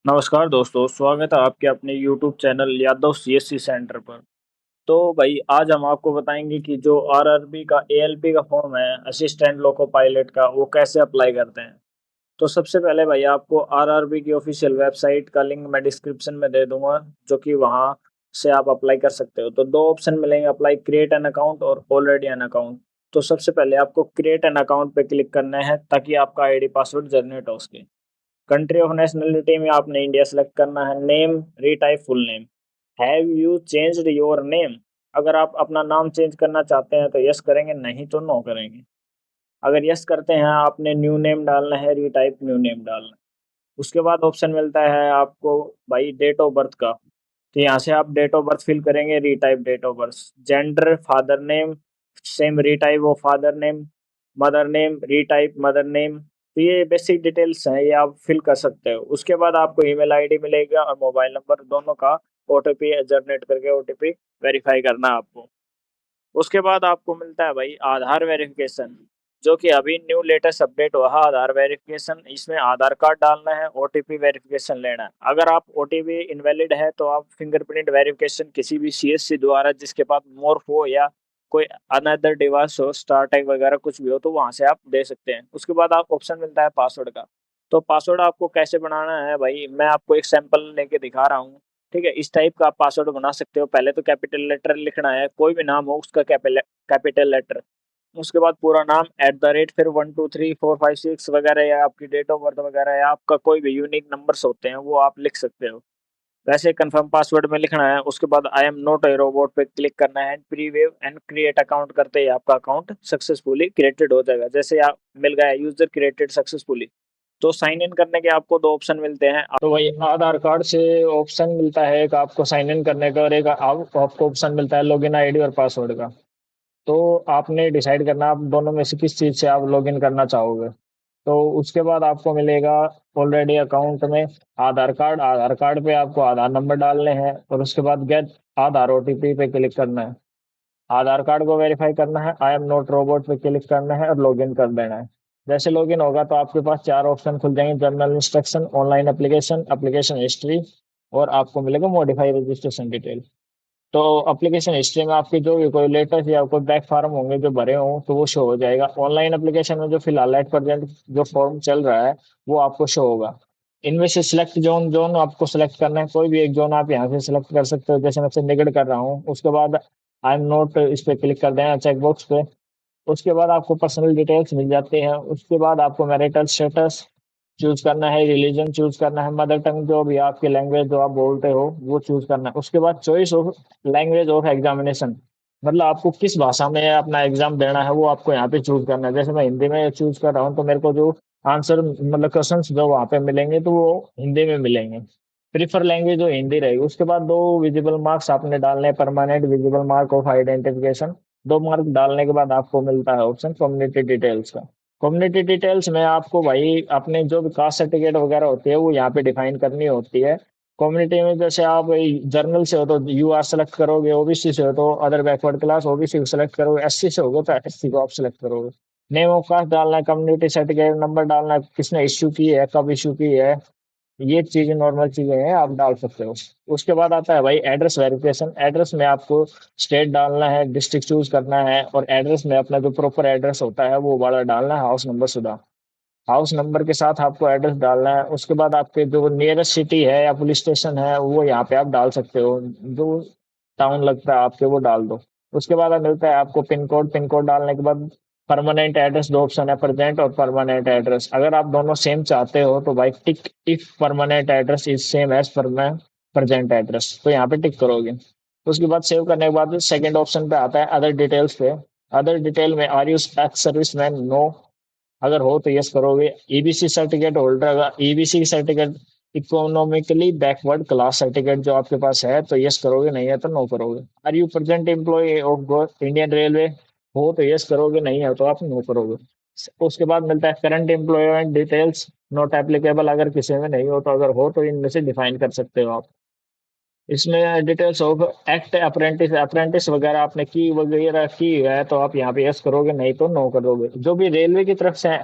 नमस्कार दोस्तों, स्वागत है आपके अपने YouTube channel Yadav CSC centre पर। तो भाई आज हम आपको बताएंगे कि जो आरआरबी का एएलपी का फॉर्म है, असिस्टेंट लोको पायलट का, वो कैसे अप्लाई करते हैं। तो सबसे पहले भाई आपको आरआरबी की ऑफिशियल वेबसाइट का लिंक मैं डिस्क्रिप्शन में दे दूंगा, जो कि वहां से आप अप्लाई कर सकते हो। तो दो ऑप्शन मिलेंगे, अप्लाई क्रिएट एन अकाउंट और ऑलरेडी एन अकाउंट। तो सबसे पहले आपको क्रिएट एन अकाउंट पे क्लिक करना है ताकि आपका आईडी पासवर्ड जनरेट हो सके। कंट्री ऑफ नेशनलिटी में आपने इंडिया सेलेक्ट करना है। Name retype full name. Have you changed your name? अगर आप अपना नाम चेंज करना चाहते हैं तो यस करेंगे, नहीं तो नो करेंगे। अगर यस करते हैं आपने न्यू नेम डालना है, रीटाइप न्यू नेम डालना है। उसके बाद ऑप्शन मिलता है आपको भाई डेट ऑफ बर्थ का। तो यहाँ से आप डेट ऑफ बर्थ फिल करेंगे, retype date of birth. Gender father name, same retype वो father name. Mother name retype mother name. तो ये बेसिक डिटेल्स हैं, ये आप फिल कर सकते हो। उसके बाद आपको ईमेल आईडी मिलेगा और मोबाइल नंबर, दोनों का ओटीपी जनरेट करके ओटीपी वेरीफाई करना है आपको। उसके बाद आपको मिलता है भाई आधार वेरिफिकेशन, जो कि अभी न्यू लेटेस्ट अपडेट हुआ है। आधार वेरिफिकेशन, इसमें आधार कार्ड डालना है, ओटीपी वेरिफिकेशन लेना है। अगर आप ओटीपी इनवैलिड है तो आप फिंगरप्रिंट वेरिफिकेशन किसी भी सीएससी द्वारा, जिसके पास मोर्फ हो या कोई अनदर डिवाइस हो, स्टार टैग वगैरह कुछ भी हो, तो वहां से आप दे सकते हैं। उसके बाद आप ऑप्शन मिलता है पासवर्ड का। तो पासवर्ड आपको कैसे बनाना है भाई, मैं आपको एक सैंपल लेके दिखा रहा हूँ। ठीक है, इस टाइप का आप पासवर्ड बना सकते हो। पहले तो कैपिटल लेटर लिखना है, कोई भी नाम हो उसका कैपिटल लेटर। उसके बाद पूरा नाम @ फिर 1 2 3 4 5 6 वगैरह, या आपकी डेट ऑफ बर्थ वगैरह, या आपका कोई भी यूनिक नंबर्स होते हैं वो आप लिख सकते हो। वैसे कंफर्म पासवर्ड में लिखना है। उसके बाद I am not a robot पे क्लिक करना है। प्रीवेव एंड क्रिएट अकाउंट करते ही आपका अकाउंट सक्सेसफुली क्रिएटेड हो जाएगा। जैसे आप मिल गया यूजर क्रिएटेड सक्सेसफुली। तो साइन इन करने के आपको दो ऑप्शन मिलते हैं। तो वही आधार कार्ड से ऑप्शन मिलता है एक आपको साइन इन करने का, और एक आपको ऑप्शन मिलता है लॉगिन आईडी और पासवर्ड का। तो आपने डिसाइड करना आप दोनों में से किस चीज़ से आप लॉगिन करना चाहोगे। तो उसके बाद आपको मिलेगा ऑलरेडी अकाउंट में आधार कार्ड। आधार कार्ड पे आपको आधार नंबर डालने हैं, और उसके बाद गेट आधार ओटीपी पे क्लिक करना है। आधार कार्ड को वेरीफाई करना है, आई एम नॉट रोबोट पे क्लिक करना है और लॉगिन कर देना है। जैसे लॉगिन होगा तो आपके पास चार ऑप्शन खुल जाएंगे: general instruction, online application, application history, और आपको मिलेगा मॉडिफाई रजिस्ट्रेशन डिटेल। तो एप्लीकेशन हिस्ट्री में आपके जो भी कोई लेटेस्ट या कोई बैक फॉर्म होंगे जो भरे हों तो वो शो हो जाएगा। ऑनलाइन एप्लीकेशन में जो फिलहाल एट प्रेजेंट जो फॉर्म चल रहा है वो आपको शो होगा। इनमें से सिलेक्ट जोन जोन आपको सिलेक्ट करना है, कोई भी एक जोन आप यहाँ से सिलेक्ट कर सकते हो। जैसे मैं चंडीगढ़ कर रहा हूँ। उसके बाद आई एम नोट इस पे क्लिक कर देना चेक बॉक्स पे। उसके बाद आपको पर्सनल डिटेल्स मिल जाते हैं। उसके बाद आपको मैरिटल स्टेटस चूज करना है, रिलीजन चूज करना है, मदर टंग जो भी आपकी लैंग्वेज जो आप बोलते हो वो चूज करना है। उसके बाद choice of language of examination, मतलब आपको किस भाषा में अपना एग्जाम देना है वो आपको यहाँ पे चूज करना है। जैसे मैं हिंदी में चूज कर रहा हूँ तो मेरे को जो आंसर मतलब क्वेश्चन जो वहाँ पे मिलेंगे तो वो हिंदी में मिलेंगे। प्रीफर लैंग्वेज जो हिंदी रहेगी। उसके बाद दो विजिबल मार्क्स आपने डालने हैं, permanent visible mark of identification. दो मार्क डालने के बाद आपको मिलता है ऑप्शन कम्युनिटी डिटेल्स का। कम्युनिटी डिटेल्स में आपको भाई अपने जो भी कास्ट सर्टिफिकेट वगैरह होती है वो यहाँ पे डिफाइन करनी होती है। कम्युनिटी में जैसे आप जर्नल से हो तो यू आर सेलेक्ट करोगे, ओबीसी से हो तो अदर बैकवर्ड क्लास ओबीसी को सेलेक्ट करोगे, एससी से होगे तो एससी को आप सेलेक्ट करोगे। नेम ऑफ कास्ट डालना है, कम्युनिटी सर्टिफिकेट नंबर डालना है, किसने इश्यू की है, कब इश्यू की है। ये चीजें नॉर्मल चीजें हैं, आप डाल सकते हो। उसके बाद आता है भाई एड्रेस वेरिफिकेशन। एड्रेस में आपको स्टेट डालना है, डिस्ट्रिक्ट चूज करना है, और एड्रेस में अपना जो प्रॉपर एड्रेस होता है वो वाला डालना है, हाउस नंबर शुदा। हाउस नंबर के साथ आपको एड्रेस डालना है। उसके बाद आपके जो नियरेस्ट सिटी है या पुलिस स्टेशन है वो यहाँ पे आप डाल सकते हो, जो टाउन लगता है आपके वो डाल दो। उसके बाद मिलता है आपको पिन कोड। पिन कोड डालने के बाद परमानेंट एड्रेस, दो ऑप्शन है, प्रेजेंट और परमानेंट एड्रेस। अगर आप दोनों सेम चाहते हो तो भाई tick if permanent address is same as present address, तो यहाँ पे टिक करोगे। उसके बाद सेव करने के बाद सेकंड ऑप्शन पे आता है अदर डिटेल्स पे। अदर डिटेल में are you ex service man, no. अगर हो तो यस करोगे। ईबीसी सर्टिफिकेट होल्डर, अगर EBC certificate economically backward class certificate जो आपके पास है तो यस करोगे, नहीं है तो नो करोगे। Are you present employ of Indian railway, हो तो यस करोगे, नहीं है तो आप नो करोगे। उसके बाद मिलता है current employment details, not applicable अगर किसी में नहीं हो तो, अगर हो तो इनमें से डिफाइन कर सकते हो आप। इसमें details of act apprentice, apprentice वगैरह आपने की वगैरह की है तो आप यहाँ पे यस करोगे, नहीं तो नो करोगे। जो भी रेलवे की तरफ से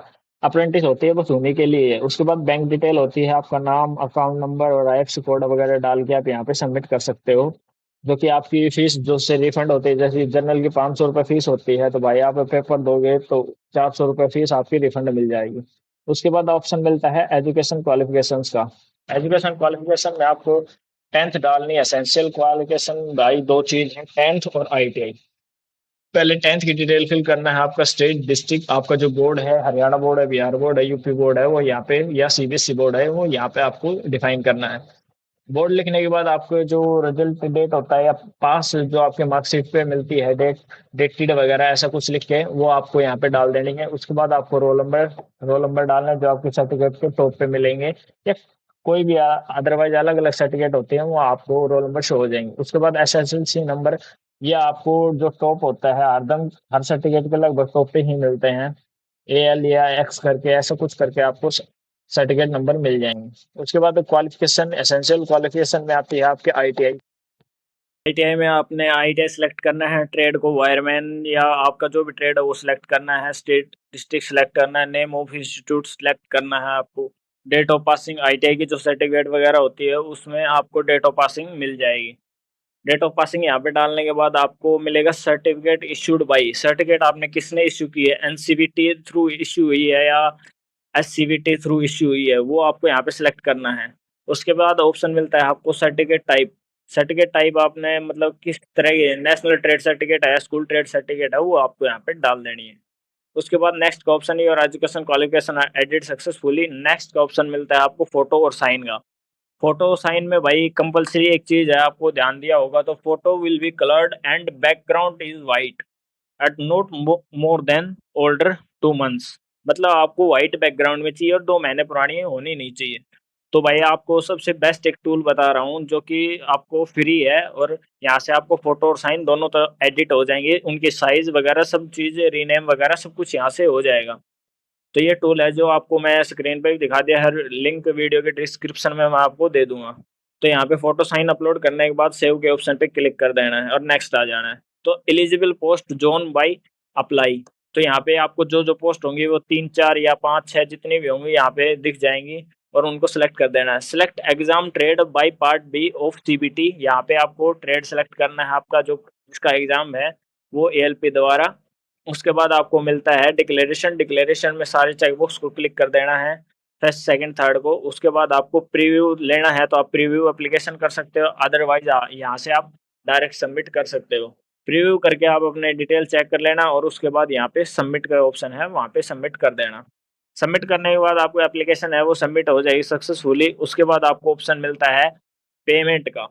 अप्रेंटिस होती है बस उन्हीं के लिए है। उसके बाद बैंक डिटेल होती है, आपका नाम, अकाउंट नंबर और आईएफएससी कोड वगैरह डाल के आप यहाँ पे सबमिट कर सकते हो। जो कि आपकी फीस जो से रिफंड होती है, जैसे जनरल की 500 रुपये फीस होती है, तो भाई आप पेपर दोगे तो 400 रुपये फीस आपकी रिफंड मिल जाएगी। उसके बाद ऑप्शन मिलता है एजुकेशन क्वालिफिकेशंस का। एजुकेशन क्वालिफिकेशन में आपको 10th डालनी है। एसेंशियल क्वालिफिकेशन भाई दो चीज है, 10th और आईटीआई। पहले 10th की डिटेल फिल करना है, आपका स्टेट डिस्ट्रिक्ट, आपका जो बोर्ड है, हरियाणा बोर्ड है, बिहार बोर्ड है, यूपी बोर्ड है, वो यहाँ पे, या सीबीएसई बोर्ड है, वो यहाँ पे आपको डिफाइन करना है। बोर्ड लिखने के बाद आपको जो रिजल्ट डेट होता है या पास जो आपके मार्कशीट पे मिलती है डेट, डेटेड वगैरह ऐसा कुछ लिख के वो आपको यहाँ पे डाल देनी है। उसके बाद आपको रोल नंबर डालना है जो आपके सर्टिफिकेट के टॉप पे मिलेंगे, या कोई भी अदरवाइज अलग अलग सर्टिफिकेट होते हैं वो आपको रोल नंबर शो हो जाएंगे। उसके बाद एसएसएलसी नंबर, ये आपको जो टॉप होता है हरदम, हर सर्टिफिकेट के लगभग टॉप पे ही मिलते हैं। एल या एक्स करके ऐसा कुछ करके आपको सर्टिफिकेट नंबर मिल जाएंगे। उसके बाद क्वालिफिकेशन, एसेंशियल क्वालिफिकेशन में आती है आपके आईटीआई। आईटीआई में आपने आईटीआई सेलेक्ट करना है, ट्रेड को वायरमैन या आपका जो भी ट्रेड है वो सिलेक्ट करना है, स्टेट डिस्ट्रिक्ट सेलेक्ट करना है, नेम ऑफ इंस्टीट्यूट सेलेक्ट करना है आपको। डेट ऑफ पासिंग, आईटीआई की जो सर्टिफिकेट वगैरह होती है उसमें आपको डेट ऑफ पासिंग मिल जाएगी। डेट ऑफ पासिंग यहाँ पे डालने के बाद आपको मिलेगा सर्टिफिकेट इशूड बाई। सर्टिफिकेट आपने किसने इशू की है, एनसीवीटी थ्रू इशू हुई है या एससीवीटी थ्रू इशू हुई है, वो आपको यहाँ पे सिलेक्ट करना है। उसके बाद ऑप्शन मिलता है आपको सर्टिफिकेट टाइप। सर्टिफिकेट टाइप आपने मतलब किस तरह की, नेशनल ट्रेड सर्टिफिकेट है, स्कूल ट्रेड सर्टिफिकेट है, वो आपको यहाँ पे डाल देनी है। उसके बाद नेक्स्ट का ऑप्शन है और education qualification edit successfully. Next का ऑप्शन मिलता है आपको फोटो और साइन का। फोटो साइन में भाई कंपलसरी एक चीज है, आपको ध्यान दिया होगा तो photo will be coloured and background is white at not more than older 2 months. मतलब आपको व्हाइट बैकग्राउंड में चाहिए और 2 महीने पुरानी होनी नहीं चाहिए। तो भाई आपको सबसे बेस्ट एक टूल बता रहा हूँ जो कि आपको फ्री है, और यहाँ से आपको फोटो और साइन दोनों तो एडिट हो जाएंगे, उनकी साइज वगैरह सब चीज़ें रीनेम वगैरह सब कुछ यहाँ से हो जाएगा। तो ये टूल है जो आपको मैं स्क्रीन पे भी दिखा दिया, हर लिंक वीडियो के डिस्क्रिप्शन में मैं आपको दे दूंगा। तो यहाँ पे फोटो साइन अपलोड करने के बाद सेव के ऑप्शन पे क्लिक कर देना है और नेक्स्ट आ जाना है। तो eligible post zone bye apply. तो यहाँ पे आपको जो जो पोस्ट होंगी वो 3 4 या 5 6 जितनी भी होंगी यहाँ पे दिख जाएंगी, और उनको सेलेक्ट कर देना है। Select exam trade by part B of CBT. यहाँ पे आपको ट्रेड सेलेक्ट करना है, आपका जो इसका एग्जाम है वो एएलपी द्वारा। उसके बाद आपको मिलता है डिक्लेरेशन। डिक्लेरेशन में सारे चेकबॉक्स को क्लिक कर देना है, फर्स्ट सेकंड थर्ड को। उसके बाद आपको प्रीव्यू लेना है तो आप प्रीव्यू एप्लीकेशन कर सकते हो, अदरवाइज यहाँ से आप डायरेक्ट सबमिट कर सकते हो। प्रीव्यू करके आप अपने डिटेल चेक कर लेना और उसके बाद यहाँ पे सबमिट का ऑप्शन है, वहाँ पे सबमिट कर देना। सबमिट करने के बाद आपको एप्लीकेशन है वो सबमिट हो जाएगी सक्सेसफुली। उसके बाद आपको ऑप्शन मिलता है पेमेंट का।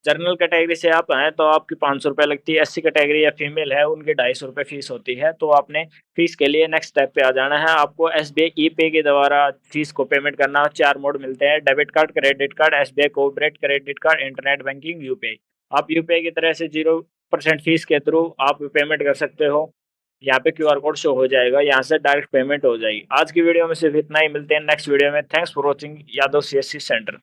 जनरल कैटेगरी से आप हैं तो आपकी 500 रुपये लगती है, एससी कैटेगरी या फीमेल है उनकी 250 रुपये फीस होती है। तो आपने फीस के लिए नेक्स्ट स्टेप पे आ जाना है। आपको एसबीआई ई पे के द्वारा फीस को पेमेंट करना। 4 मोड मिलते हैं, debit card, credit card, SBI cooperate credit card, internet banking, UPI. आप यूपीआई की तरह से 0% फीस के थ्रू आप पेमेंट कर सकते हो। यहाँ पे क्यूआर कोड शो हो जाएगा, यहाँ से डायरेक्ट पेमेंट हो जाएगी। आज की वीडियो में सिर्फ इतना ही, मिलते हैं नेक्स्ट वीडियो में। Thanks for watching Yadav CSC centre.